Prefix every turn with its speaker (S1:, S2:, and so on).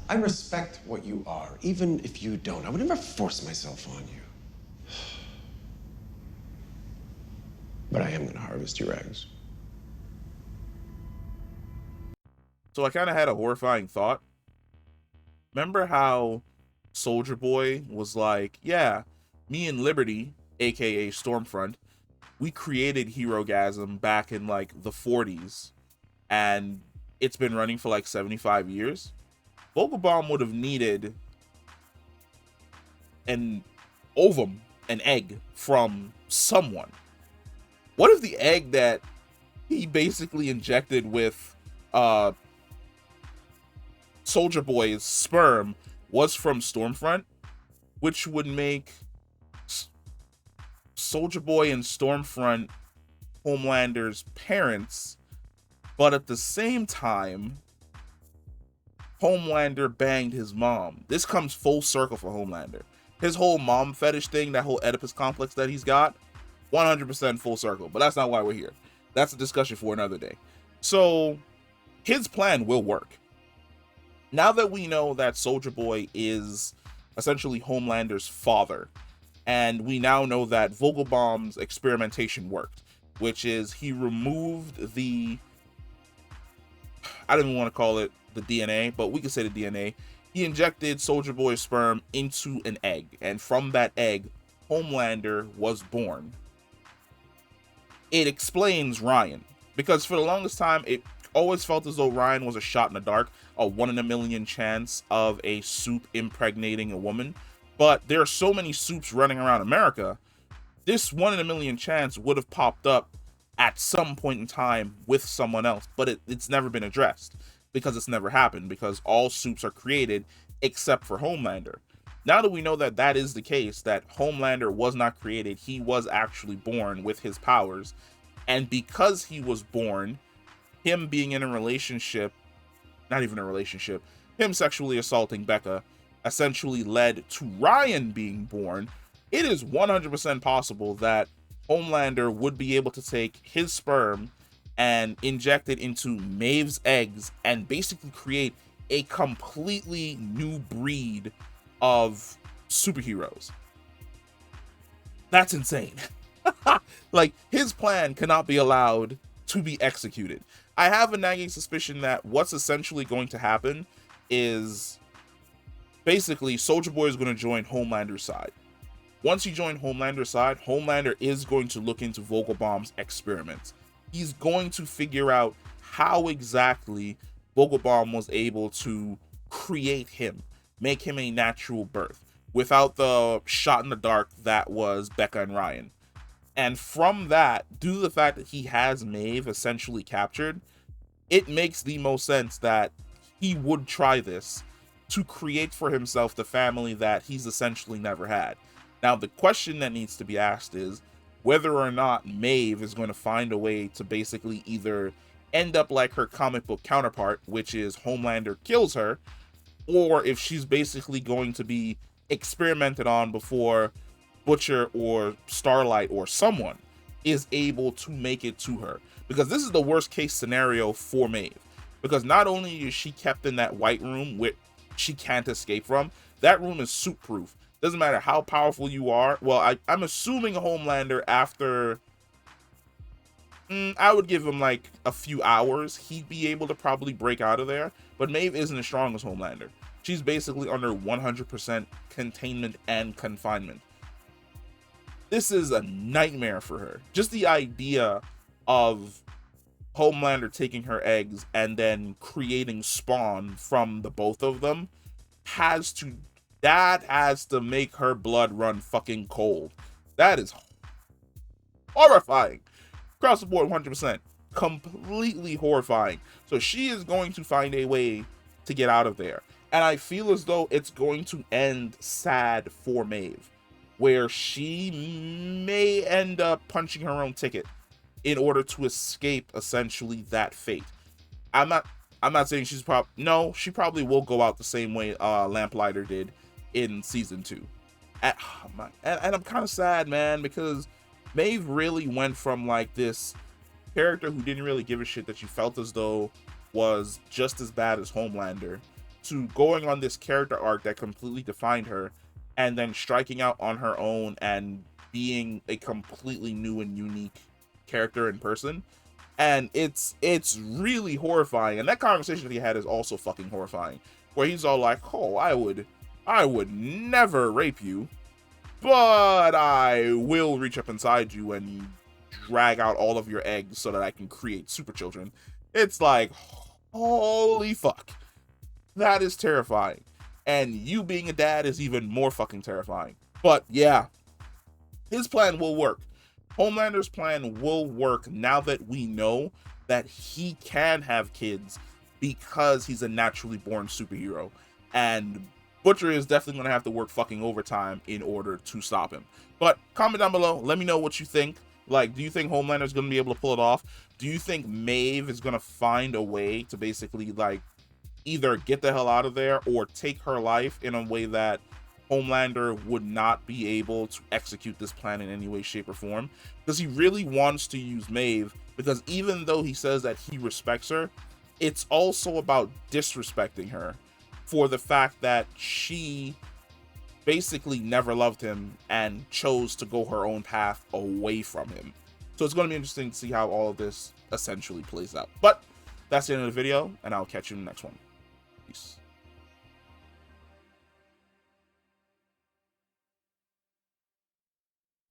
S1: I respect what you are, even if you don't. I would never force myself on you. But I am gonna harvest your eggs.
S2: So I kind of had a horrifying thought. Remember how Soldier Boy was like, yeah, me and Liberty, aka Stormfront, we created Herogasm back in like the 40s, and it's been running for like 75 years. Vogelbaum would have needed an ovum, an egg from someone. What if the egg that he basically injected with uh Soldier Boy's sperm was from Stormfront, which would make Soldier Boy and Stormfront Homelander's parents, but at the same time, Homelander banged his mom. This comes full circle for Homelander. His whole mom fetish thing, that whole Oedipus complex that he's got, 100% full circle. But that's not why we're here. That's a discussion for another day. So his plan will work. Now that we know that Soldier Boy is essentially Homelander's father, and we now know that Vogelbaum's experimentation worked, which is he removed the, I don't even want to call it the DNA, but we can say the DNA. He injected Soldier Boy's sperm into an egg, and from that egg, Homelander was born. It explains Ryan, because for the longest time, it always felt as though Ryan was a shot in the dark, a 1 in a million chance of a soup impregnating a woman. But there are so many soups running around America, this 1 in a million chance would have popped up at some point in time with someone else, but it's never been addressed because it's never happened, because all soups are created except for Homelander. Now that we know that that is the case, that Homelander was not created, he was actually born with his powers, and because he was born, him being in a relationship, not even a relationship, him sexually assaulting Becca essentially led to Ryan being born. It is 100% possible that Homelander would be able to take his sperm and inject it into Maeve's eggs and basically create a completely new breed of superheroes. That's insane. Like, his plan cannot be allowed to be executed. I have a nagging suspicion that what's essentially going to happen is basically Soldier Boy is going to join Homelander's side. Once he joins Homelander's side, Homelander is going to look into Vogelbaum's experiments. He's going to figure out how exactly Vogelbaum was able to create him, make him a natural birth, without the shot in the dark that was Becca and Ryan. And from that, due to the fact that he has Maeve essentially captured, it makes the most sense that he would try this to create for himself the family that he's essentially never had. Now, the question that needs to be asked is whether or not Maeve is going to find a way to basically either end up like her comic book counterpart, which is Homelander kills her, or if she's basically going to be experimented on before Butcher or Starlight or someone is able to make it to her. Because this is the worst case scenario for Maeve. Because not only is she kept in that white room which she can't escape from, that room is soup proof. Doesn't matter how powerful you are. Well, I'm assuming a Homelander after, I would give him like a few hours, he'd be able to probably break out of there. But Maeve isn't as strong as Homelander. She's basically under 100% containment and confinement. This is a nightmare for her. Just the idea of Homelander taking her eggs and then creating spawn from the both of them has to make her blood run fucking cold. That is horrifying. Across the board, 100%. Completely horrifying. So she is going to find a way to get out of there. And I feel as though it's going to end sad for Maeve, where she may end up punching her own ticket in order to escape essentially that fate. I'm not saying she's she probably will go out the same way Lamplighter did in season 2. And I'm kind of sad, man, because Maeve really went from like this character who didn't really give a shit, that you felt as though was just as bad as Homelander, to going on this character arc that completely defined her, and then striking out on her own and being a completely new and unique character in person. And it's really horrifying. And that conversation that he had is also fucking horrifying, where he's all like, oh, I would never rape you, but I will reach up inside you and drag out all of your eggs so that I can create super children. It's like, holy fuck. That is terrifying. And you being a dad is even more fucking terrifying. But yeah, his plan will work. Homelander's plan will work now that we know that he can have kids because he's a naturally born superhero. And Butcher is definitely going to have to work fucking overtime in order to stop him. But comment down below. Let me know what you think. Like, do you think Homelander's going to be able to pull it off? Do you think Maeve is going to find a way to basically, like, either get the hell out of there or take her life in a way that Homelander would not be able to execute this plan in any way, shape, or form? Because he really wants to use Maeve, because even though he says that he respects her, it's also about disrespecting her for the fact that she basically never loved him and chose to go her own path away from him. So it's going to be interesting to see how all of this essentially plays out. But that's the end of the video, and I'll catch you in the next one. Peace.